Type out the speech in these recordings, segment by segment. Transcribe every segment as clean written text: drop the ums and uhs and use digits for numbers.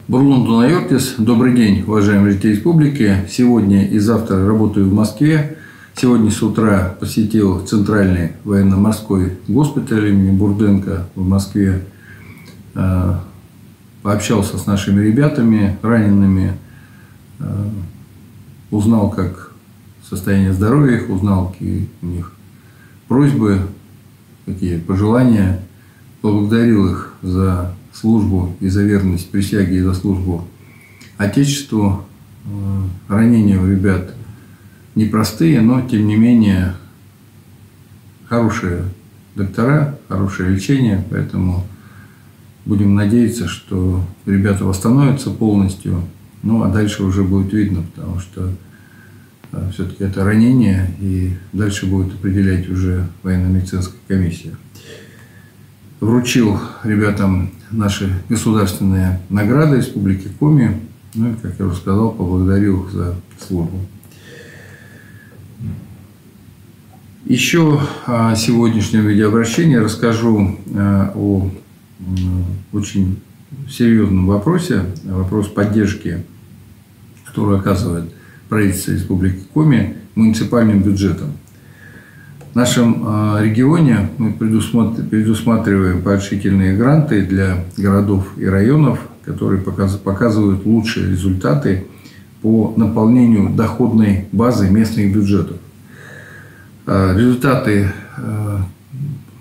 Бурлун Дунайортис. Добрый день, уважаемые жители республики. Сегодня и завтра работаю в Москве. Сегодня с утра посетил Центральный военно-морской госпиталь имени Бурденко в Москве. Пообщался с нашими ребятами, ранеными. Узнал, как состояние здоровья их, узнал, какие у них просьбы, какие пожелания. Поблагодарил их за службу и за верность присяге, и за службу Отечеству. Ранения у ребят непростые, но тем не менее хорошие доктора, хорошее лечение, поэтому будем надеяться, что ребята восстановятся полностью. Ну а дальше уже будет видно, потому что все-таки это ранение, и дальше будет определять уже военно-медицинская комиссия. Вручил ребятам наши государственные награды Республики Коми. Ну и, как я уже сказал, поблагодарил их за службу. Еще о сегодняшнем видеообращении расскажу о очень серьезном вопросе. Вопрос поддержки, которую оказывает правительство Республики Коми муниципальным бюджетом. В нашем регионе мы предусматриваем поощрительные гранты для городов и районов, которые показывают лучшие результаты по наполнению доходной базы местных бюджетов. Результаты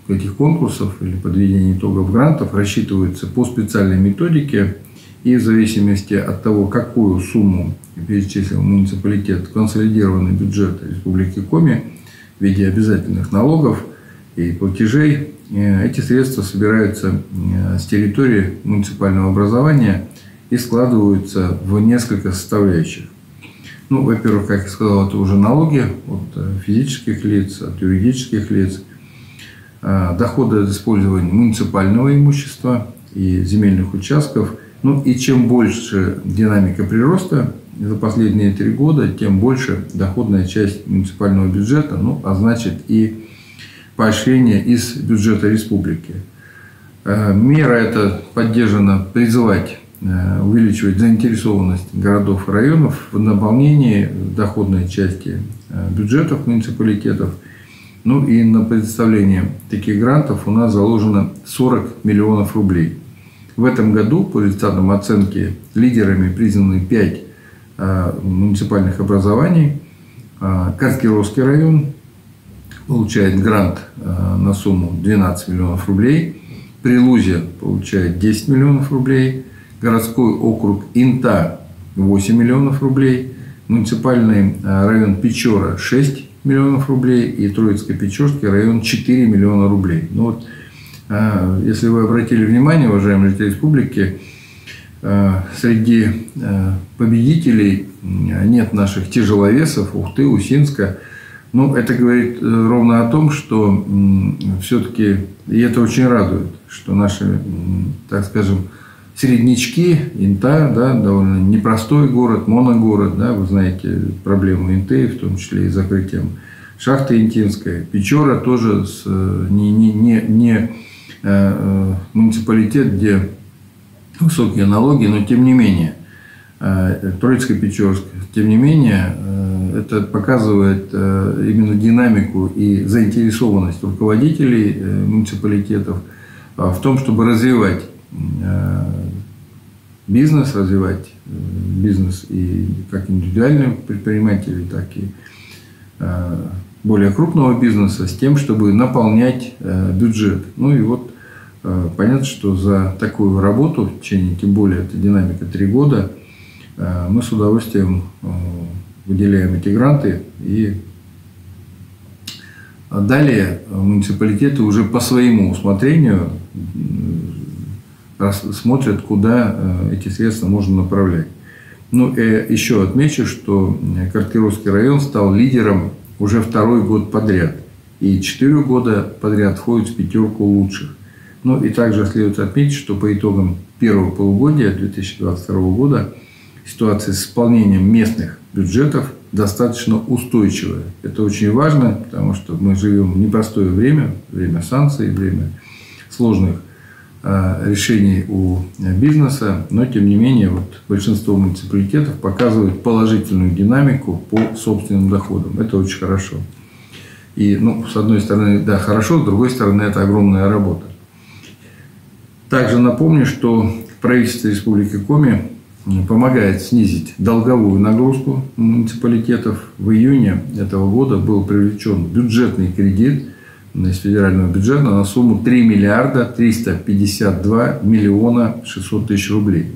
этих конкурсов или подведения итогов грантов рассчитываются по специальной методике, и в зависимости от того, какую сумму перечислил муниципалитет в консолидированный бюджет Республики Коми в виде обязательных налогов и платежей, эти средства собираются с территории муниципального образования и складываются в несколько составляющих. Ну, во-первых, как я сказал, это уже налоги от физических лиц, от юридических лиц, доходы от использования муниципального имущества и земельных участков. Ну и чем больше динамика прироста за последние 3 года, тем больше доходная часть муниципального бюджета, ну а значит и поощрение из бюджета республики. Мера эта поддержана призывать увеличивать заинтересованность городов и районов в наполнении доходной части бюджетов муниципалитетов. Ну и на предоставление таких грантов у нас заложено 40 миллионов рублей. В этом году, по результатам оценки, лидерами признаны 5 муниципальных образований. Каркировский район получает грант на сумму 12 миллионов рублей. Прилузье получает 10 миллионов рублей. Городской округ Инта 8 миллионов рублей. Муниципальный район Печора 6 миллионов рублей. И Троицко-Печорский район 4 миллиона рублей. Ну вот, если вы обратили внимание, уважаемые жители республики, среди победителей нет наших тяжеловесов, Ухты, Усинска. Ну, это говорит ровно о том, что все-таки, и это очень радует, что наши, так скажем, среднячки, Инта, да, довольно непростой город, моногород, да, вы знаете проблему Инты, в том числе и закрытием шахты Интинской. Печора тоже не муниципалитет, где высокие налоги, но тем не менее, Троицко-Печорск, тем не менее, это показывает именно динамику и заинтересованность руководителей муниципалитетов в том, чтобы развивать бизнес, и как индивидуальных предпринимателей, так и более крупного бизнеса, с тем, чтобы наполнять бюджет. Ну и вот понятно, что за такую работу, в течение, тем более, это динамика 3 года, мы с удовольствием выделяем эти гранты. И далее муниципалитеты уже по своему усмотрению смотрят, куда эти средства можно направлять. Ну, еще отмечу, что Каркировский район стал лидером уже 2-й год подряд. И 4 года подряд входит в 5 лучших. Ну и также следует отметить, что по итогам первого полугодия 2022 года ситуация с исполнением местных бюджетов достаточно устойчивая. Это очень важно, потому что мы живем в непростое время, время санкций, время сложных решений у бизнеса, но тем не менее большинство муниципалитетов показывают положительную динамику по собственным доходам. Это очень хорошо. И, с одной стороны, да, хорошо, с другой стороны, это огромная работа. Также напомню, что правительство Республики Коми помогает снизить долговую нагрузку муниципалитетов. В июне этого года был привлечен бюджетный кредит из федерального бюджета на сумму 3 миллиарда 352 миллиона 600 тысяч рублей.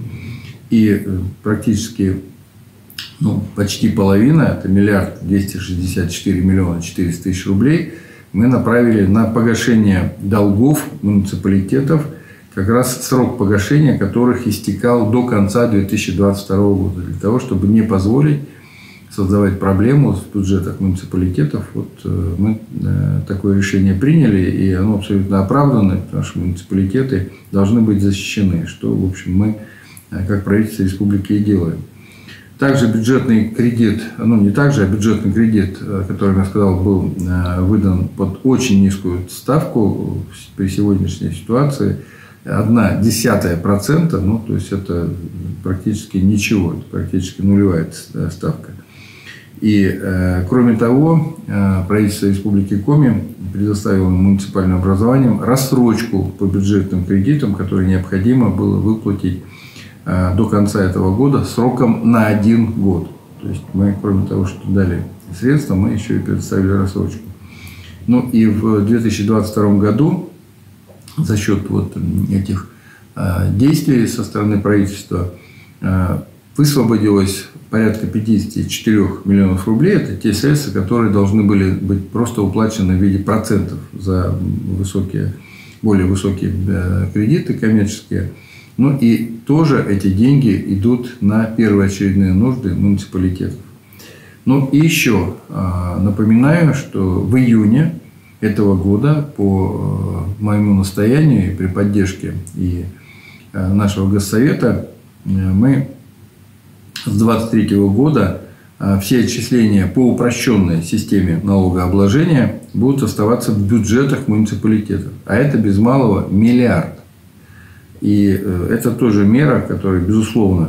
И практически почти половина, это 1 миллиард 264 миллиона 400 тысяч рублей, мы направили на погашение долгов муниципалитетов, как раз срок погашения которых истекал до конца 2022 года, для того, чтобы не позволить создавать проблему в бюджетах муниципалитетов. Мы такое решение приняли, и оно абсолютно оправданное, потому что муниципалитеты должны быть защищены, что, в общем, мы, как правительство республики, и делаем. Также бюджетный кредит, бюджетный кредит, который, я сказал, был выдан под очень низкую ставку при сегодняшней ситуации, 0,1%, то есть это практически ничего, это практически нулевая ставка. И, кроме того, правительство Республики Коми предоставило муниципальным образованиям рассрочку по бюджетным кредитам, которые необходимо было выплатить до конца этого года сроком на 1 год. То есть мы, кроме того, что дали средства, мы еще и предоставили рассрочку. И в 2022 году за счет этих действий со стороны правительства высвободилось порядка 54 миллионов рублей. Это те средства, которые должны были быть просто уплачены в виде процентов за более высокие кредиты коммерческие. И тоже эти деньги идут на первоочередные нужды муниципалитетов. И еще напоминаю, что в июне этого года по моему настоянию и при поддержке и нашего Госсовета мы с 2023 года все отчисления по упрощенной системе налогообложения будут оставаться в бюджетах муниципалитетов. А это без малого миллиард. И это тоже мера, которая, безусловно,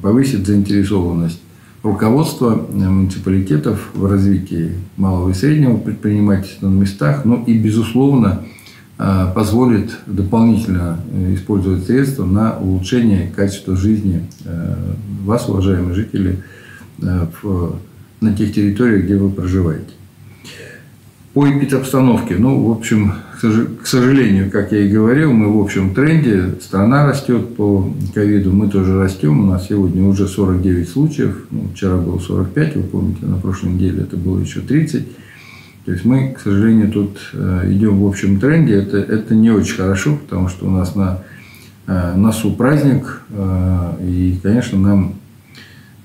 повысит заинтересованность руководства муниципалитетов в развитии малого и среднего предпринимательства на местах, и, безусловно, позволит дополнительно использовать средства на улучшение качества жизни вас, уважаемые жители, на тех территориях, где вы проживаете. По эпидобстановке, в общем, к сожалению, как я и говорил, мы в общем тренде, страна растет по ковиду, мы тоже растем, у нас сегодня уже 49 случаев, вчера было 45, вы помните, на прошлой неделе это было еще 30. То есть мы, к сожалению, тут идем в общем тренде. Это не очень хорошо, потому что у нас на носу праздник, и, конечно, нам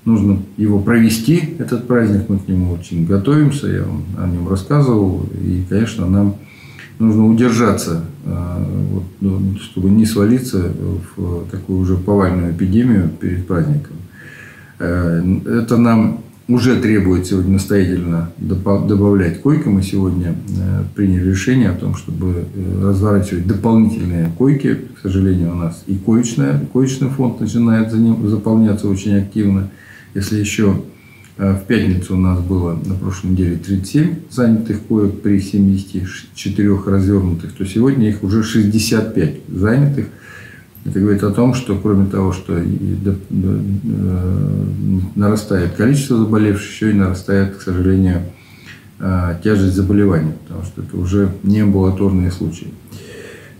нужно его провести, этот праздник, мы к нему очень готовимся, я вам о нем рассказывал, и, конечно, нам нужно удержаться, чтобы не свалиться в такую уже повальную эпидемию перед праздником. Это нам уже требует сегодня настоятельно добавлять койки. Мы сегодня приняли решение о том, чтобы разворачивать дополнительные койки. К сожалению, у нас и коечный фонд начинает заполняться очень активно. Если еще в пятницу у нас было на прошлой неделе 37 занятых коек при 74 развернутых, то сегодня их уже 65 занятых. Это говорит о том, что кроме того, что нарастает количество заболевших, еще и нарастает, к сожалению, тяжесть заболевания, потому что это уже не амбулаторные случаи.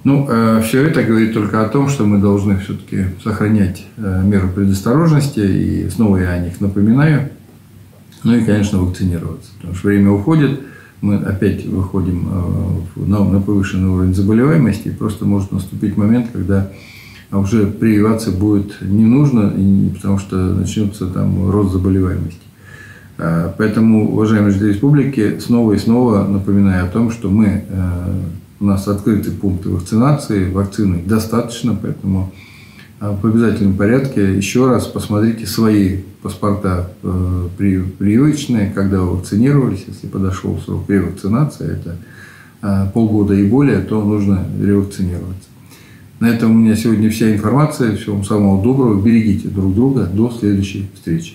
Все это говорит только о том, что мы должны все-таки сохранять меры предосторожности, и снова я о них напоминаю. И, конечно, вакцинироваться, потому что время уходит, мы опять выходим на повышенный уровень заболеваемости, и просто может наступить момент, когда уже прививаться будет не нужно, потому что начнется там рост заболеваемости. Поэтому, уважаемые жители республики, снова и снова напоминаю о том, что у нас открыты пункты вакцинации, вакцины достаточно, поэтому в обязательном порядке еще раз посмотрите свои паспорта прививочные, когда вы вакцинировались, если подошел срок ревакцинации, это полгода и более, то нужно ревакцинироваться. На этом у меня сегодня вся информация. Всего вам самого доброго. Берегите друг друга. До следующей встречи.